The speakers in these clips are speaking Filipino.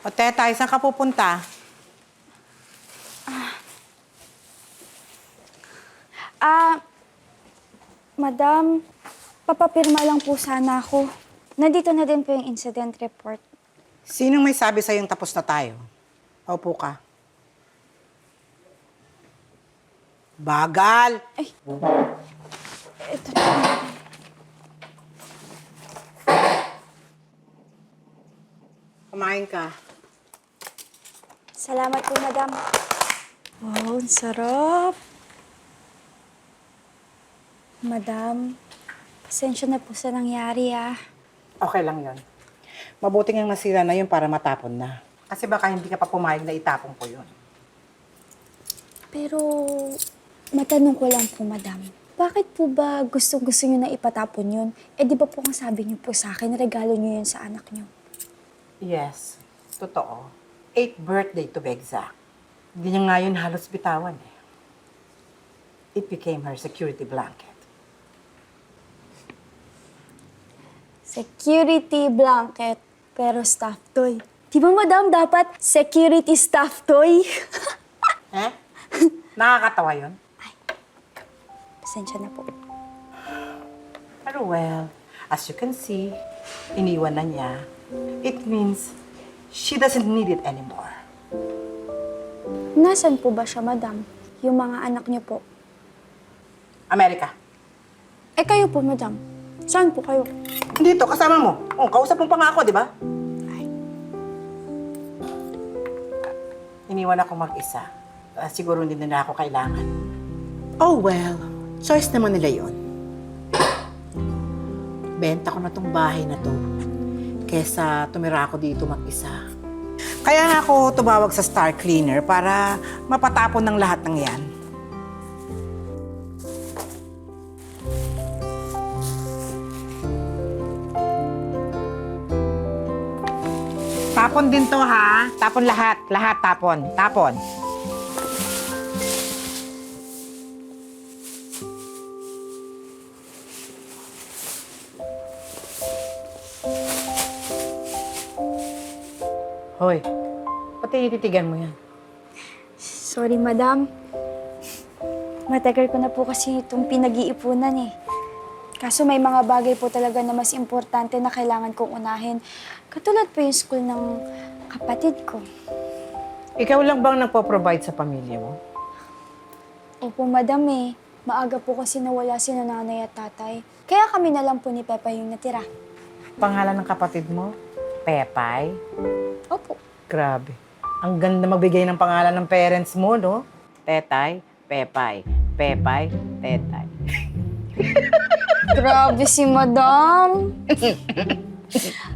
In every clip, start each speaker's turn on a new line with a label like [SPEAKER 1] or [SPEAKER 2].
[SPEAKER 1] O Tetay, saan ka pupunta?
[SPEAKER 2] Madam, papapirma lang po sana ako. Nandito na din po yung incident report.
[SPEAKER 1] Sinong may sabi sa'yong tapos na tayo? Opo ka. Bagal!
[SPEAKER 2] Ito na.
[SPEAKER 1] Kumain ka.
[SPEAKER 2] Salamat po, madam. Wow, ang sarap. Madam, pasensya na po sa nangyari
[SPEAKER 1] Okay lang yon. Mabuti ngang nasira na yun para matapon na. Kasi baka hindi ka pa pumayag na itapon ko yun.
[SPEAKER 2] Pero, matanong ko lang po, madam. Bakit po ba gustong-gusto niyo na ipatapon yun? Eh, di ba po ang sabi niyo po sa akin, regalo niyo yun sa anak niyo?
[SPEAKER 1] Yes, totoo. 8th birthday to be exact. Hindi niya nga yun halos bitawan eh. It became her security blanket.
[SPEAKER 2] Security blanket, pero stuffed toy. Di ba, madam, dapat security stuffed toy?
[SPEAKER 1] Eh? Nakakatawa yun?
[SPEAKER 2] Pasensya na po.
[SPEAKER 1] Pero well, as you can see, iniwan na niya. It means she doesn't need it anymore.
[SPEAKER 2] Nasaan po ba siya, madam? Yung mga anak niyo po.
[SPEAKER 1] Amerika.
[SPEAKER 2] Eh, kayo po, madam. Saan po kayo?
[SPEAKER 1] Dito, kasama mo. Oh, kausap mo pa nga ako, di ba? Iniwan ako mag-isa. Siguro hindi na ako kailangan. Oh well, choice naman nila yon. Benta ko na tong bahay na to. Kesa tumira ako dito mag-isa. Kaya nga ako tumawag sa Star Cleaner para mapatapon ng lahat ng yan. Tapon din to, ha? Tapon lahat. Lahat tapon. Tapon. Hoy, pati tititigan mo yan.
[SPEAKER 2] Sorry, madam. Matagal ko na po kasi itong pinag-iipunan eh. Kaso may mga bagay po talaga na mas importante na kailangan kong unahin. Katulad po yung school ng kapatid ko.
[SPEAKER 1] Ikaw lang bang nagpo-provide sa pamilya mo?
[SPEAKER 2] Opo, madam eh. Maaga po kasi nawala si nanay at tatay. Kaya kami na lang po ni Pepa yung natira.
[SPEAKER 1] Pangalan ng kapatid mo? Pepay?
[SPEAKER 2] Opo.
[SPEAKER 1] Grabe. Ang ganda magbigay ng pangalan ng parents mo, no? Tetay, Pepay. Pepay, Tetay.
[SPEAKER 2] Grabe si madam.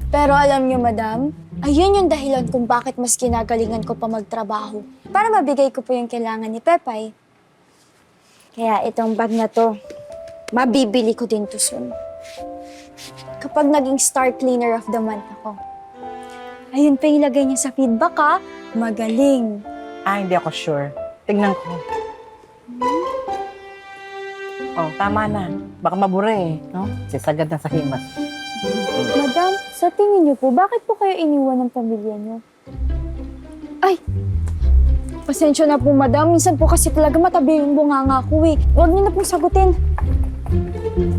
[SPEAKER 2] Pero alam niyo, madam, ayun yung dahilan kung bakit mas kinagalingan ko pa magtrabaho. Para mabigay ko po yung kailangan ni Pepay. Kaya itong bag na to, mabibili ko din to soon. Kapag naging Star Cleaner of the Month ako. Ayun pa yung ilagay niya sa feedback, ha? Magaling.
[SPEAKER 1] Hindi ako sure. Tignan ko. Oh, tama na. Baka mabura eh, no? Sisagad na sa himas.
[SPEAKER 2] Madam, sa tingin niyo po, bakit po kayo iniwan ng pamilya niyo? Ay! Pasensya na po, madam. Minsan po kasi talaga matabi yung bunganga ko eh. Huwag niyo na pong sagutin.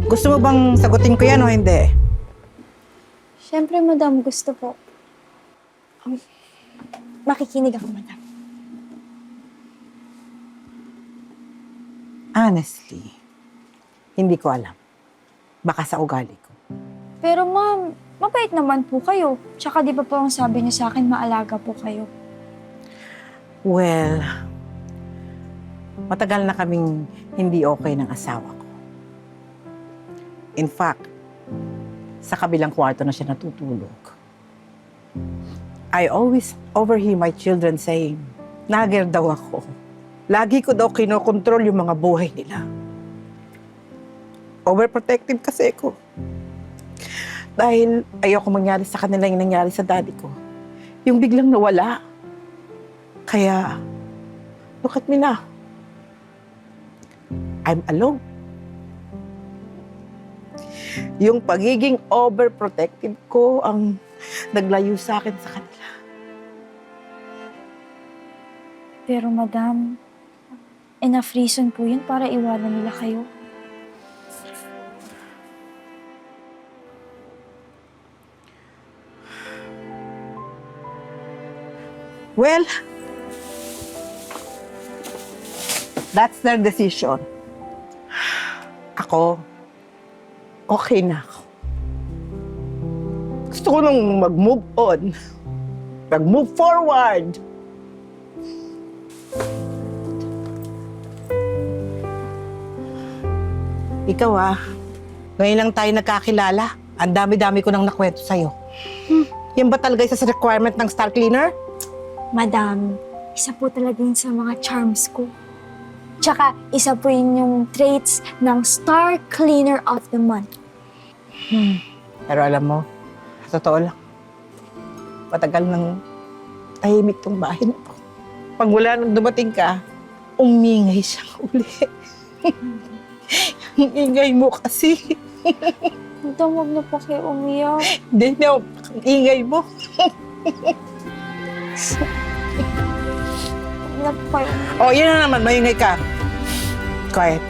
[SPEAKER 1] Gusto mo bang sagutin ko yan o hindi?
[SPEAKER 2] Siyempre, madam, gusto po. Makikinig ako, madam.
[SPEAKER 1] Honestly, hindi ko alam. Baka sa ugali ko.
[SPEAKER 2] Pero ma'am, mabait naman po kayo. Tsaka di ba po ang sabi niyo sa akin, maalaga po kayo.
[SPEAKER 1] Well, matagal na kaming hindi okay ng asawa ko. In fact, sa kabilang kwarto na siya natutulog. I always overhear my children saying, nagger daw ako. Lagi ko daw kinokontrol yung mga buhay nila. Overprotective kasi ako. Dahil ayoko mangyari sa kanila yung nangyari sa daddy ko. Yung biglang nawala. Kaya, look at me now. I'm alone. Yung pagiging overprotective ko ang naglayo sa akin sa kanila.
[SPEAKER 2] Pero madam, enough reason po yun para iwanan nila kayo.
[SPEAKER 1] Well, that's their decision. Ako, okay na ako. Gusto ko nang mag-move on. Mag-move forward. Ikaw ngayon lang tayo nagkakilala. Ang dami-dami ko nang nakwento sa'yo. Yan ba talaga isa sa requirement ng Star Cleaner?
[SPEAKER 2] Madam, isa po talaga yun sa mga charms ko. Tsaka, isa po yun yung traits ng Star Cleaner of the Month.
[SPEAKER 1] Pero alam mo, sa totoo lang, matagal nang tahimik tong bahay na to. Pag wala nang dumating ka, umingay siya uli. Ang ingay mo kasi.
[SPEAKER 2] Madam, huwag na po kayo umiyak.
[SPEAKER 1] Hindi na, ang ingay mo.
[SPEAKER 2] Huwag na po kayo umiyak.
[SPEAKER 1] O, yun na naman, maingay ka. Quiet.